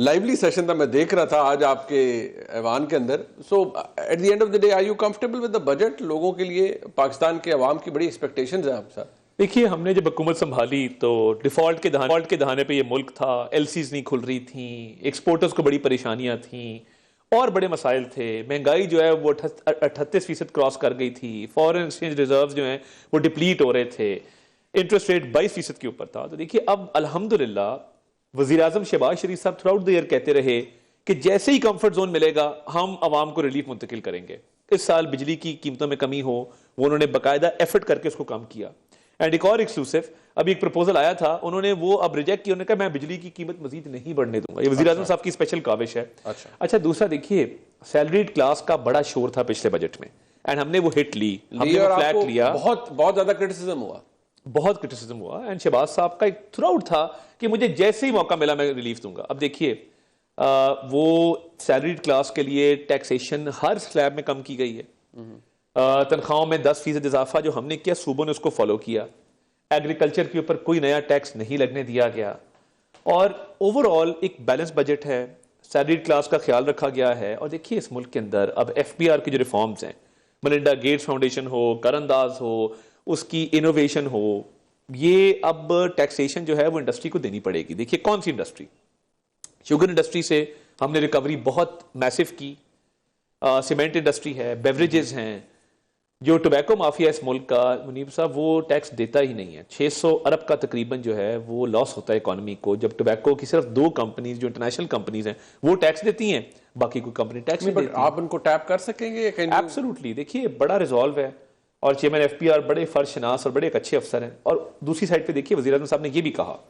Lively session था, मैं देख रहा था आज आपके ऐवान के अंदर। So at the end of the day are you comfortable with the budget? लोगों के लिए, पाकिस्तान के अवाम की बड़ी एक्सपेक्टेशंस हैं आपके साथ। देखिए, हमने जब हुकूमत संभाली तो डिफॉल्ट के दहाने पे ये मुल्क था, एलसीज नहीं खुल रही थी, एक्सपोर्टर्स को बड़ी परेशानियां थी और बड़े मसाइल थे। महंगाई जो है वो 38% क्रॉस कर गई थी, फॉरेन एक्सचेंज रिजर्व्स जो हैं वो डिप्लीट हो रहे थे, इंटरेस्ट रेट 22% के ऊपर था। तो देखिए, अब अल्हम्दुलिल्लाह वज़ीर आज़म शहबाज शरीफ साहब थ्रू आउट द ईयर कहते रहे कि जैसे ही कंफर्ट जोन मिलेगा हम आवाम को रिलीफ मुंतकिल करेंगे। इस साल बिजली की कीमतों में कमी हो, वो उन्होंने बाकायदा एफर्ट करके उसको कम किया। एंड एक और एक्सक्लूसिव, अभी एक प्रपोजल आया था, उन्होंने वो अब रिजेक्ट किया। उन्होंने कहा मैं बिजली की कीमत मजीद नहीं बढ़ने दूंगा। ये वज़ीर आज़म साहब की स्पेशल काविश है। अच्छा, दूसरा देखिए, सैलरीड क्लास का बड़ा शोर था पिछले बजट में एंड हमने वो हिट ली, हमने वो फ्लैट लिया। बहुत ज्यादा क्रिटिसिज्म हुआ, बहुत क्रिटिसिज्म हुआ एंड शहबाज साहब का एक थ्रू आउट था कि मुझे जैसे ही मौका मिला मैं रिलीफ दूंगा। अब देखिए, वो सैलरीड क्लास के लिए टैक्सेशन हर स्लैब में कम की गई है। तनख्वाहों में 10% इजाफा जो हमने किया, सूबों ने उसको फॉलो किया। एग्रीकल्चर के ऊपर कोई नया टैक्स नहीं लगने दिया गया और ओवरऑल एक बैलेंस बजट है। सैलरीड क्लास का ख्याल रखा गया है। और देखिए, इस मुल्क के अंदर अब FBR की जो रिफॉर्म्स हैं, मलिंडा गेट्स फाउंडेशन हो, करंदाज हो, उसकी इनोवेशन हो, ये अब टैक्सेशन जो है वो इंडस्ट्री को देनी पड़ेगी। देखिए, कौन सी इंडस्ट्री? शुगर इंडस्ट्री से हमने रिकवरी बहुत मैसिव की, सीमेंट इंडस्ट्री है, बेवरेजेस हैं। जो टोबैको माफिया इस मुल्क का, मुनीब साहब, वो टैक्स देता ही नहीं है। 600 अरब का तकरीबन जो है वो लॉस होता है इकोनॉमी को, जब टोबैको की सिर्फ 2 कंपनीज जो इंटरनेशनल कंपनीज हैं वो टैक्स देती हैं, बाकी कोई कंपनी टैक्स नहीं देती। आप उनको टैप कर सकेंगे? एब्सोल्युटली। देखिए, बड़ा रिजॉल्व है और चेयरमैन FBR बड़े फर्शनास और बड़े एक अच्छे अफसर हैं। और दूसरी साइड पे देखिए, वज़ीर आज़म साहब ने ये भी कहा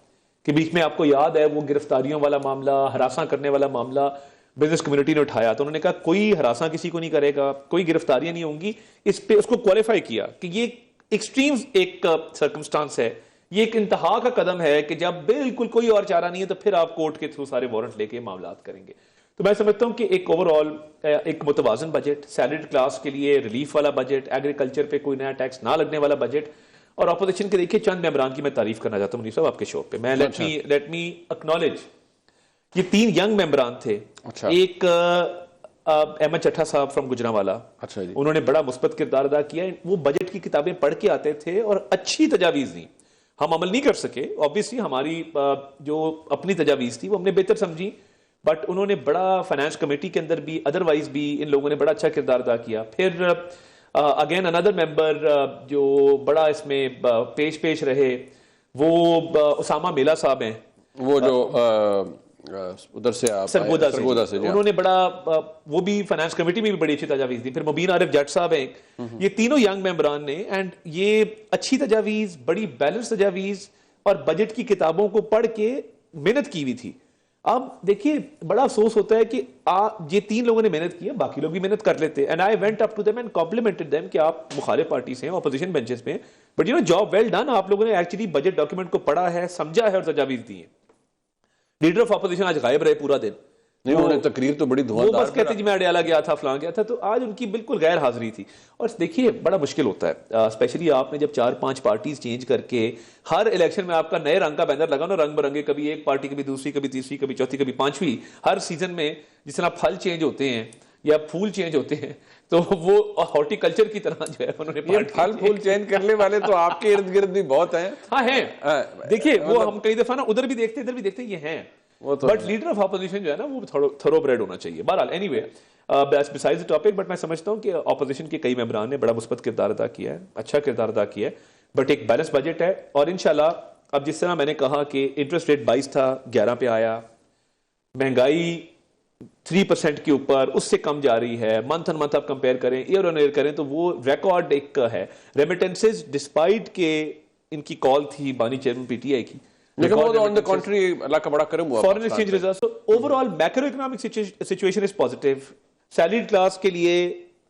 कि बीच में आपको याद है वो गिरफ्तारियों वाला मामला, हरासा करने वाला मामला बिजनेस कम्युनिटी ने उठाया, तो उन्होंने कहा कोई हरासा किसी को नहीं करेगा, कोई गिरफ्तारियां नहीं होंगी। इस पे उसको क्वालिफाई किया कि ये एक्सट्रीम एक सर्कमस्टांस है, ये एक इंतहा का कदम है कि जब बिल्कुल कोई और चारा नहीं है तो फिर आप कोर्ट के थ्रू सारे वारंट लेके मामला करेंगे। तो मैं समझता हूं कि एक ओवरऑल एक मुतवाजन बजट, सैलरीड क्लास के लिए रिलीफ वाला बजट, एग्रीकल्चर पे कोई नया टैक्स ना लगने वाला बजट। और अपोजिशन के देखिए, चंद मेंबरान की मैं तारीफ करना चाहता हूं मुनीर साहब आपके शो पे। मैं लेट मी एक्नॉलेज, ये 3 यंग मेंबरान थे। अच्छा। एक अहमद चट्टा साहब फ्रॉम गुजरांवाला। अच्छा जी। उन्होंने बड़ा मुस्बत किरदार अदा किया। वो बजट की किताबें पढ़ के आते थे और अच्छी तजावीज दी। हम अमल नहीं कर सके, ऑब्वियसली हमारी जो अपनी तजावीज थी वो हमने बेहतर समझी, बट उन्होंने बड़ा फाइनेंस कमेटी के अंदर भी, अदरवाइज भी इन लोगों ने बड़ा अच्छा किरदार अदा किया। फिर अगेन अनदर मेंबर जो बड़ा इसमें पेश रहे, वो उसामा मेला साहब हैं, वो जो उधर से आप सरगोदा से उन्होंने बड़ा, वो भी फाइनेंस कमेटी में भी बड़ी अच्छी तजावीज दी। फिर मुबीन आरिफ जट साहब हैं। ये तीनों यंग मेंबरान ने, एंड ये अच्छी तजावीज, बड़ी बैलेंस तजावीज और बजट की किताबों को पढ़ के मेहनत की हुई थी। अब देखिए, बड़ा अफसोस होता है कि ये 3 लोगों ने मेहनत की है, बाकी लोग भी मेहनत कर लेते। And I went up to them and complimented them कि आप मुखालिफ पार्टी से हैं, ऑपोजिशन बेंचेस पे, but you know, job well done. आप लोगों ने एक्चुअली बजट डॉक्यूमेंट को पढ़ा है, समझा है और तजावीज दी है। लीडर ऑफ ऑपोजिशन आज गायब रहे पूरा दिन। नहीं, उन्होंने तकरीर तो बड़ी धुआंधार, वो बस कहते जी मैं अडयाला गया था, फलां गया था, तो आज उनकी बिल्कुल गैर हाजिरी थी। और देखिए, बड़ा मुश्किल होता है, स्पेशली आपने जब 4-5 पार्टीज चेंज करके हर इलेक्शन में आपका नए रंग का बैनर लगा ना, रंग बिरंगे, कभी एक पार्टी, कभी दूसरी, कभी तीसरी, कभी चौथी, कभी 5वीं, हर सीजन में जिस तरह फल चेंज होते हैं या फूल चेंज होते हैं, तो वो हॉर्टिकल्चर की तरह जो है उन्होंने फल फूल चेंज करने वाले तो आपके इर्द गिर्द भी बहुत हैं। हाँ हैं, देखिए वो हम कई दफा ना उधर भी देखते इधर भी देखते, ये हैं, बट लीडर ऑफ ऑपोजिशन जो है ना वो थोरोब्रेड होना चाहिए। बहरहाल, anyway, besides the topic, but मैं समझता हूं कि ऑपोजिशन के कई मेंबरान ने बड़ा मुस्बत किरदार अदा किया है, अच्छा किरदार अदा किया है, बट एक बैलेंस बजट है। और इंशाल्लाह अब जिस तरह मैंने कहा कि इंटरेस्ट रेट 22 था, 11 पे आया, महंगाई 3% के ऊपर, उससे कम जा रही है। मंथ ऑन मंथ आप कंपेयर करें, ईयर ऑन ईयर करें, तो वो रिकॉर्ड एक है। रेमिटेंसेज डिस्पाइट के इनकी कॉल थी बानी चेयरमैन PTI की, लेकिन वो ऑन द कंट्री अल्लाह का बड़ा करम हुआ, foreign exchange reserve. So overall macro economic situation is positive. Salaried class के लिए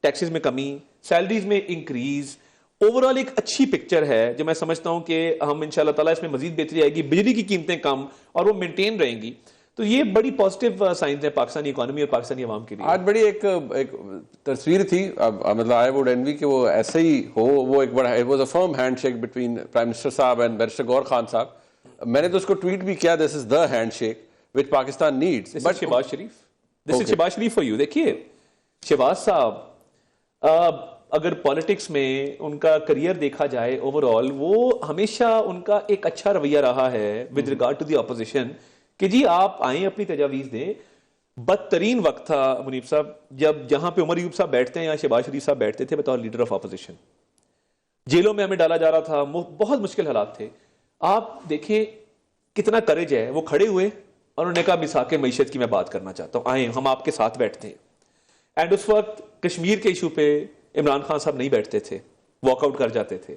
टैक्सेस में कमी, सैलरीज में इंक्रीज, ओवरऑल एक अच्छी पिक्चर है जो मैं समझता हूं कि हम इंशाल्लाह ताला इसमें मजीद बेहतरी आएगी। बिजली की कीमतें कम और वो मेंटेन रहेंगी, तो ये बड़ी पॉजिटिव साइंस है पाकिस्तानी इकोनॉमी और पाकिस्तानी अवाम के लिए। आज बड़ी एक तस्वीर थी, मतलब आई वुड एनवी कि वो ऐसे ही हो। वो एक बड़ा, it was a firm handshake between prime minister साहब एंड बैरिस्टर गौर खान साहब। मैंने तो उसको ट्वीट भी किया, this is the handshake. which Pakistan needs. But Shahbaz Sharif, this is Shahbaz Sharif for you. देखिए शहबाज साहब अगर पॉलिटिक्स में उनका करियर देखा जाए ओवरऑल, वो हमेशा उनका एक अच्छा रवैया रहा है with regard to the opposition कि जी आप आए अपनी तजावीज दें. बदतरीन वक्त था मुनीब साहब जब जहां पे उमर अयूब साहब बैठते हैं या शहबाज शरीफ साहब बैठते थे बतौर लीडर ऑफ ऑपोजिशन. जेलों में हमें डाला जा रहा था, बहुत मुश्किल हालात थे. आप देखें कितना करेज है. वो खड़े हुए और उन्होंने कहा मिसाके मईशत की मैं बात करना चाहता हूं, आए हम आपके साथ बैठते हैं. एंड उस वक्त कश्मीर के इशू पे इमरान खान साहब नहीं बैठते थे, वॉकआउट कर जाते थे.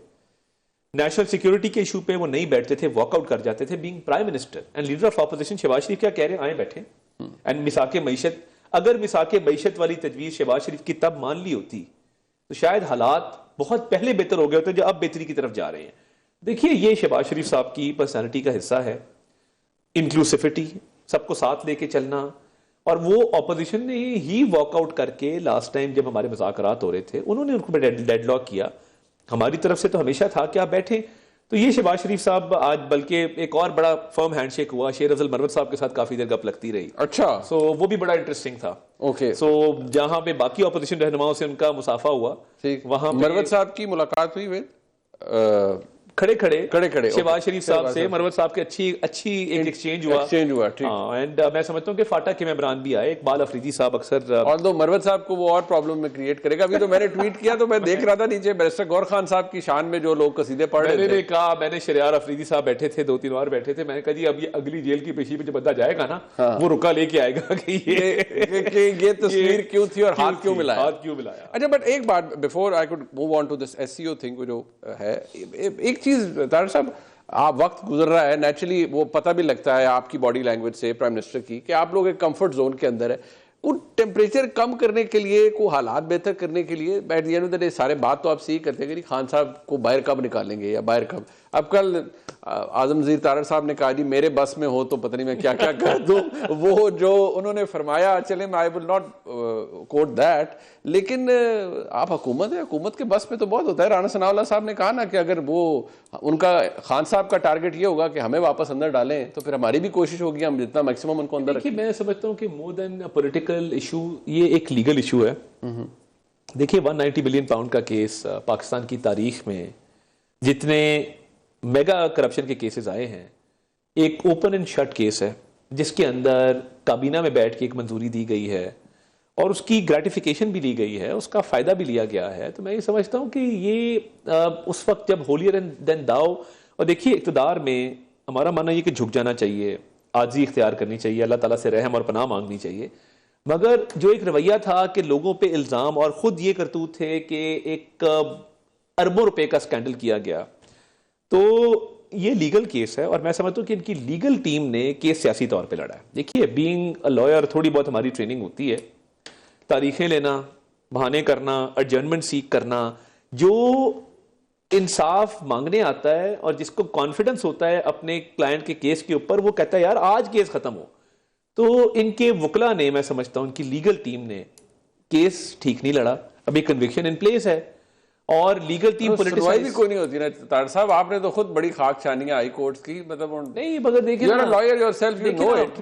नेशनल सिक्योरिटी के इशू पे वो नहीं बैठते थे, वॉकआउट कर जाते थे. Being prime minister and leader of opposition Shehbaz Sharif क्या कह रहे हैं, आए बैठे. एंड मिसाके मईशत, अगर मिसाके मईशत वाली तजवीज शहबाज शरीफ की तब मान ली होती तो शायद हालात बहुत पहले बेहतर हो गए होते जो अब बेहतरी की तरफ जा रहे हैं. देखिए ये शहबाज शरीफ साहब की पर्सनैलिटी का हिस्सा है, इंक्लूसिविटी, सबको साथ लेके चलना. और वो ऑपोजिशन ने ही वॉकआउट करके लास्ट टाइम जब हमारे मुज़ाकरात हो रहे थे उन्होंने उनको डेडलॉक किया. हमारी तरफ से तो हमेशा था कि आप बैठे. तो ये शहबाज शरीफ साहब आज बल्कि एक और बड़ा फर्म हैंडशेक हुआ, शेर अफजल मरवत साहब के साथ काफी देर गप लगती रही. अच्छा. सो वो भी बड़ा इंटरेस्टिंग था. ओके. सो जहां पे बाकी ऑपोजिशन रहनुमाओं से उनका मुसाफा हुआ, ठीक, वहां मरवत साहब की मुलाकात हुई विद खड़े खड़े शहबाज शरीफ साहब से मरवत साहब की अच्छी एक एक्सचेंज हुआ. ठीक. एंड मैं समझता हूँ कि फाटा के मेंबरान भी आए. इकबाल अफरीदी साहब अक्सर ऑल्दो मरवत साहब को वो और प्रॉब्लम में क्रिएट करेगा. अभी तो मैंने ट्वीट किया तो मैं देख रहा था नीचे बैरिस्टर गौर खान साहब की शान में जो लोग कसीदे पढ़ रहे थे. मैंने कहा, मैंने शरियार अफरीदी साहब बैठे थे, 2-3 और बैठे थे. मैंने कहा जी अब ये अगली जेल की पेशी पे जो बंदा जाएगा ना, वो रुका लेके आएगा कि ये तस्वीर क्यों थी और हाथ क्यों मिलाया. अच्छा, बट एक बात before I could move on to this SCO thing जो है, एक चीज तारिक साहब, आप वक्त गुजर रहा है, नेचुरली वो पता भी लगता है आपकी बॉडी लैंग्वेज से प्राइम मिनिस्टर की कि आप लोग एक कंफर्ट जोन के अंदर है. वो टेम्परेचर कम करने के लिए, को हालात बेहतर करने के लिए, eight the end of the day सारे बात तो आप सही करते हैं कि खान साहब को बाहर कब निकालेंगे या बाहर कब. अब कल आजम वज़ीर तारड़ साहब ने कहा जी मेरे बस में हो तो पता नहीं मैं क्या क्या कर दूं. वो जो उन्होंने फरमाया, चले मैं I will not coat that, लेकिन आप हुकूमत है, हुकूमत के बस में तो बहुत होता है. राणा सनाउल्लाह साहब ने कहा ना कि अगर वो उनका खान साहब का टारगेट ये होगा कि हमें वापस अंदर डालें तो फिर हमारी भी कोशिश होगी हम जितना मैक्सिमम उनको अंदर रखें. मैं समझता हूँ कि मोर देन पॉलिटिकल इशू ये एक लीगल इशू है. देखिए 190 बिलियन पाउंड का केस पाकिस्तान की तारीख में जितने मेगा करप्शन के केसेस आए हैं, एक ओपन एंड शट केस है जिसके अंदर काबीना में बैठ के एक मंजूरी दी गई है और उसकी ग्रेटिफिकेशन भी ली गई है, उसका फायदा भी लिया गया है. तो मैं ये समझता हूँ कि ये उस वक्त जब होलियर देन दाओ. और देखिए इक़्तिदार में हमारा मानना ये कि झुक जाना चाहिए, आजी इख्तियार करनी चाहिए, अल्लाह ताला से रहम और पनाह मांगनी चाहिए. मगर जो एक रवैया था कि लोगों पे इल्ज़ाम, और ख़ुद ये करतूत थे कि एक अरबों रुपए का स्कैंडल किया गया, तो ये लीगल केस है. और मैं समझता हूँ कि इनकी लीगल टीम ने केस सियासी तौर पे लड़ा है. देखिए बीइंग अ लॉयर थोड़ी बहुत हमारी ट्रेनिंग होती है, तारीखें लेना, बहाने करना, एडजर्नमेंट सीख करना. जो इंसाफ मांगने आता है और जिसको कॉन्फिडेंस होता है अपने क्लाइंट के केस के ऊपर, वो कहता है यार आज केस खत्म हो. तो इनके वकला ने, मैं समझता हूं इनकी लीगल टीम ने केस ठीक नहीं लड़ा. अभी कन्विक्शन इन प्लेस है और लीगल टीम पॉलिटिसाइज भी कोई नहीं होती ना तारड़ साहब. आपने तो खुद बड़ी खाक छानी है हाई कोर्ट्स की, मतलब नहीं, मगर देखिए you are a lawyer yourself, you know it.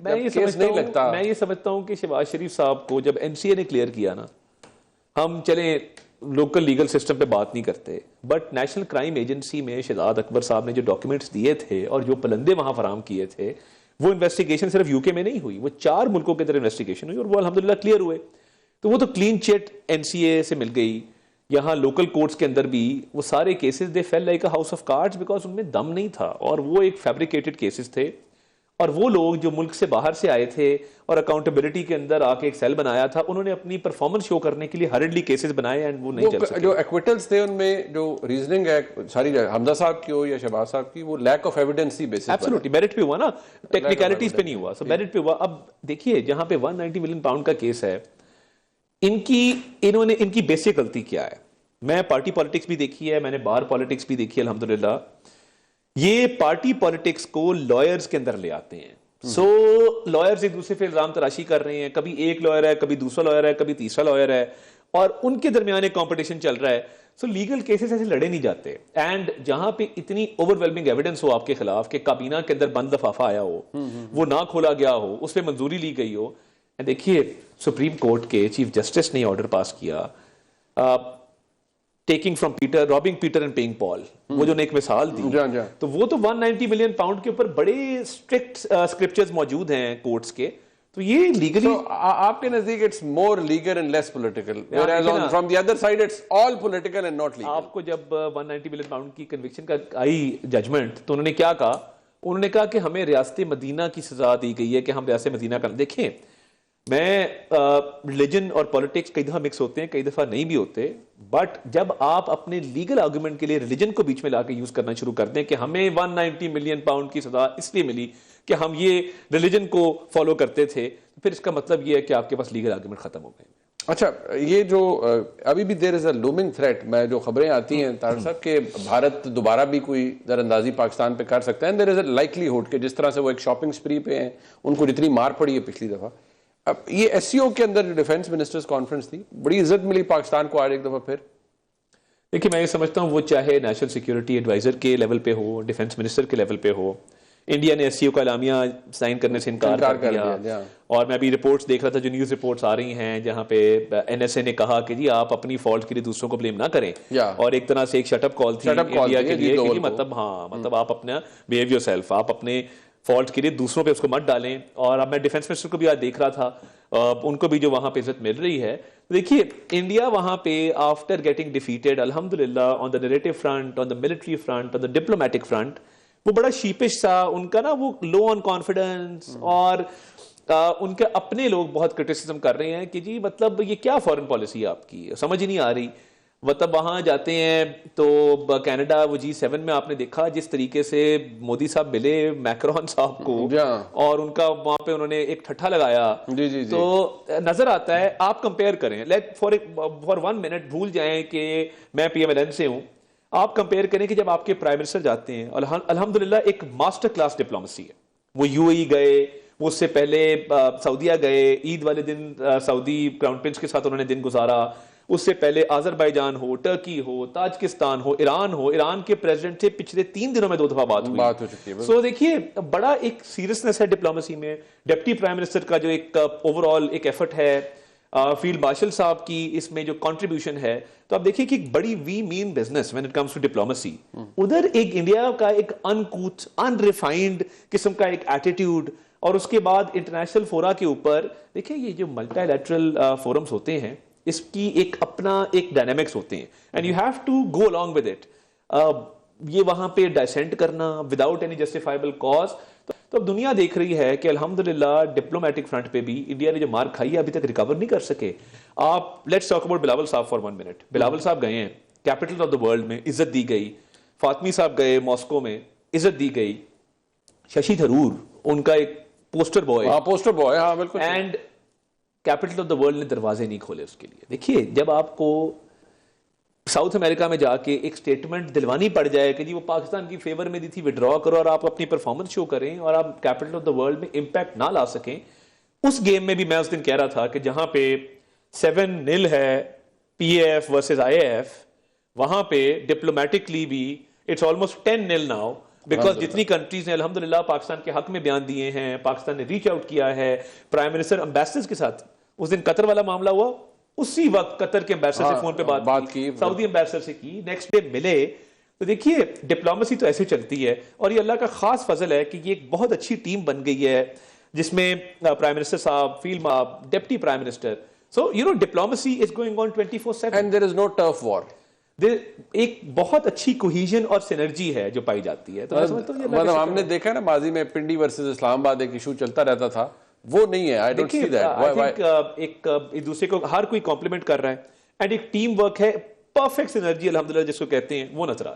मैं ये समझता हूं कि शहबाज शरीफ साहब को जब एनसीए ने क्लियर किया ना, हम चले लोकल लीगल सिस्टम पे बात नहीं करते, बट नेशनल क्राइम एजेंसी में शहजाद अकबर साहब ने जो डॉक्यूमेंट्स दिए थे और जो पलंदे वहां फराम किए थे, वो इन्वेस्टिगेशन सिर्फ यूके में नहीं हुई, वो 4 मुल्कों के अंदर इन्वेस्टिगेशन हुई और वो अल्हम्दुलिल्लाह क्लियर हुए. तो वो तो क्लीन चिट एनसीए से मिल गई. यहाँ लोकल कोर्ट्स के अंदर भी वो सारे cases they fail like a house of cards because उनमें दम नहीं था और वो एक फैब्रिकेटेड केसेस थे. और वो लोग जो मुल्क से बाहर से आए थे और अकाउंटेबिलिटी के अंदर आके एक सेल बनाया था, उन्होंने अपनी परफॉर्मेंस शो करने के लिए हरिडली केसेस बनाए एंड वो नहीं चल सके. जो एक्विटल्स थे उनमें जो रीजनिंग है सारी हमजा साहब की हो या शहबाज साहब की, वो लैक ऑफ एविडेंस ही बेसिस. एब्सोल्युटली मेरिट पे हुआ ना, टेक्निकलिटीज पे नहीं हुआ. सो मेरिट पे हुआ. अब देखिए जहां पे 190 मिलियन पाउंड का केस है, इनकी बेसिक गलती क्या है. मैं पार्टी पॉलिटिक्स भी देखी है, मैंने बाहर पॉलिटिक्स भी देखी है अल्हम्दुलिल्लाह. ये पार्टी पॉलिटिक्स को लॉयर्स के अंदर ले आते हैं. सो लॉयर्स एक दूसरे पे इल्जाम तराशी कर रहे हैं, कभी एक लॉयर है, कभी दूसरा लॉयर है, कभी तीसरा लॉयर है, और उनके दरमियान एक कंपटीशन चल रहा है. सो लीगल केसेस ऐसे लड़े नहीं जाते। एंड जहां पे इतनी ओवरवेलमिंग एविडेंस हो आपके खिलाफ कि काबीना के अंदर बंद लफाफा आया हो, वो ना खोला गया हो, उस पर मंजूरी ली गई हो, देखिए सुप्रीम कोर्ट के चीफ जस्टिस ने ऑर्डर पास किया taking from Peter, robbing Peter and paying Paul, वो जो ने एक मिसाल दी, तो वो तो 190 मिलियन पाउंड के ऊपर बड़े स्ट्रिक्ट स्क्रिप्चर्स मौजूद हैं कोर्ट्स के, तो ये लीगली आपके नजदीक it's more legal and less political, whereas on from the other side it's all political and not legal. आपको जब 190 मिलियन पाउंड की कन्विक्शन का आई जजमेंट, तो उन्होंने क्या कहा? उन्होंने कहा कि हमें रियासत मदीना की सजा दी गई है कि हम रियासत मदीना का, देखें मैं रिलीजन और पॉलिटिक्स कई दफा मिक्स होते हैं, कई दफा नहीं भी होते, बट जब आप अपने लीगल आर्गुमेंट के लिए रिलीजन को बीच में लाके यूज करना शुरू कर दें कि हमें 190 मिलियन पाउंड की सजा इसलिए मिली कि हम ये रिलीजन को फॉलो करते थे, तो फिर इसका मतलब ये है कि आपके पास लीगल आर्गुमेंट खत्म हो गए। अच्छा, ये जो अभी भी there is a looming threat, मैं जो खबरें आती हैं तारिक साहब के भारत दोबारा भी कोई दरअंदाजी पाकिस्तान पे कर सकता है, देयर इज अ लाइकलीहुड कि जिस तरह से वो एक शॉपिंग स्प्री पे हैं, उनको जितनी मार पड़ी है पिछली दफा, अब ये एससीओ के अंदर जो डिफेंस मिनिस्टर्स कॉन्फ्रेंस थी, बड़ी इज्जत मिली पाकिस्तान को आज एक दफा फिर। देखिए मैं ये समझता हूँ वो चाहे नेशनल सिक्योरिटी एडवाइजर के लेवल पे हो, डिफेंस मिनिस्टर के लेवल पे हो, इंडिया ने एससीओ का एलामिया साइन करने से इनकार कर दिया। और मैं अभी रिपोर्ट्स देख रहा था, जो न्यूज रिपोर्ट्स आ रही हैं जहां पे एनएसए ने कहा कि जी आप अपनी फॉल्ट के लिए दूसरों को ब्लेम ना करें, और एक तरह से एक शटअप कॉल थी इंडिया के लिए कि मतलब हाँ, मतलब आप अपना बिहेव योरसेल्फ, आप अपने फॉल्ट के लिए दूसरों पे उसको मत डालें। और अब मैं डिफेंस मिनिस्टर को भी आज देख रहा था, उनको भी जो वहां पे इज्जत मिल रही है। देखिए इंडिया वहां पे आफ्टर गेटिंग डिफीटेड अल्हम्दुलिल्लाह on the narrative front, on the military front, on the diplomatic front, वो बड़ा शीपिश सा, उनका ना वो लो ऑन कॉन्फिडेंस, और उनके अपने लोग बहुत क्रिटिसिज्म कर रहे हैं कि जी मतलब ये क्या फॉरेन पॉलिसी है आपकी, समझ ही नहीं आ रही। मतलब वहां जाते हैं तो कनाडा, वो G7 में आपने देखा जिस तरीके से मोदी साहब मिले मैक्रोन साहब को, और उनका वहां पे उन्होंने एक ठट्ठा लगाया। जी। तो नजर आता है, आप कंपेयर करें, लेट फॉर 1 मिनट भूल जाएं कि मैं पीएमएलएन से हूं, आप कंपेयर करें कि जब आपके प्राइम मिनिस्टर जाते हैं, अल्हम्दुलिल्लाह एक मास्टर क्लास डिप्लोमेसी है, वो यूएई गए, वो उससे पहले सऊदीया गए, ईद वाले दिन सऊदी क्राउन प्रिंस के साथ उन्होंने दिन गुजारा, उससे पहले आजरबाईजान हो, टर्की हो, ताजिकिस्तान हो, ईरान के प्रेसिडेंट से पिछले 3 दिनों में 2 दफा बात हो चुकी है। सो देखिए बड़ा एक सीरियसनेस है डिप्लोमेसी में। डिप्टी प्राइम मिनिस्टर का जो एक ओवरऑल एक एफर्ट है, फील्ड मार्शल साहब की इसमें जो कंट्रीब्यूशन है, तो आप देखिए कि बड़ी we mean business when it comes to diplomacy. उधर एक इंडिया का एक अनकूथ अनरिफाइंड किस्म का एक एटीट्यूड, और उसके बाद इंटरनेशनल फोरा के ऊपर देखिए ये जो मल्टीलैटरल फोरम्स होते हैं, इसकी एक अपना एक डायनामिक्स होते हैं, and you have to go along with it. ये वहां पे डाइसेंट करना विदाउट एनी जस्टिफाइबल कॉज, तो अब दुनिया देख रही है कि अल्हम्दुलिल्लाह डिप्लोमेटिक फ्रंट पे भी इंडिया ने जो मार खाई है अभी तक रिकवर नहीं कर सके। आप लेट्स टॉक अबाउट बिलावल साहब फॉर 1 मिनट। बिलावल साहब गए हैं, कैपिटल ऑफ द वर्ल्ड में इज्जत दी गई। फातमी साहब गए मॉस्को में, इज्जत दी गई। शशि थरूर उनका एक पोस्टर बॉय, हाँ बिल्कुल, and capital of the world ने दरवाजे नहीं खोले उसके लिए। देखिए जब आपको साउथ अमेरिका में जाके एक स्टेटमेंट दिलवानी पड़ जाए कि जी वो पाकिस्तान की फेवर में दी थी, विड्रॉ करो, और आप अपनी परफॉर्मेंस शो करें, और आप कैपिटल ऑफ द वर्ल्ड में इंपैक्ट ना ला सकें, उस गेम में भी मैं उस दिन कह रहा था कि जहां पे 7-0 है PAF वर्सेस IAF, वहां पे डिप्लोमेटिकली भी इट्स ऑलमोस्ट 10-0 नाउ, बिकॉज जितनी कंट्रीज ने अल्हम्दुलिल्लाह पाकिस्तान के हक में बयान दिए हैं, पाकिस्तान ने रीच आउट किया है प्राइम मिनिस्टर एम्बेसडर्स के साथ। उस दिन कतर वाला मामला हुआ, उसी वक्त कतर के एम्बेसडर से फोन पे बात की, सऊदी एम्बेसडर से की, नेक्स्ट डे मिले। तो देखिए डिप्लोमेसी तो ऐसे चलती है, और ये अल्लाह का खास फजल है कि ये एक बहुत अच्छी टीम बन गई है जिसमें प्राइम मिनिस्टर साहब, field deputy prime minister, so you know diplomacy is going on 24/7 and there is no turf war. एक बहुत अच्छी कोहेजन और सिनर्जी है जो पाई जाती है। तो मैं समझता हूं मतलब हमने देखा ना माजी में पिंडी वर्सेस इस्लामाबाद एक इशू चलता रहता था, वो नहीं है। I don't see that. एक दूसरे को हर कोई कॉम्प्लीमेंट कर रहा है, एंड एक टीम वर्क है, परफेक्ट सिनर्जी अल्हम्दुलिल्लाह जिसको कहते हैं, वो नजर आ रही है।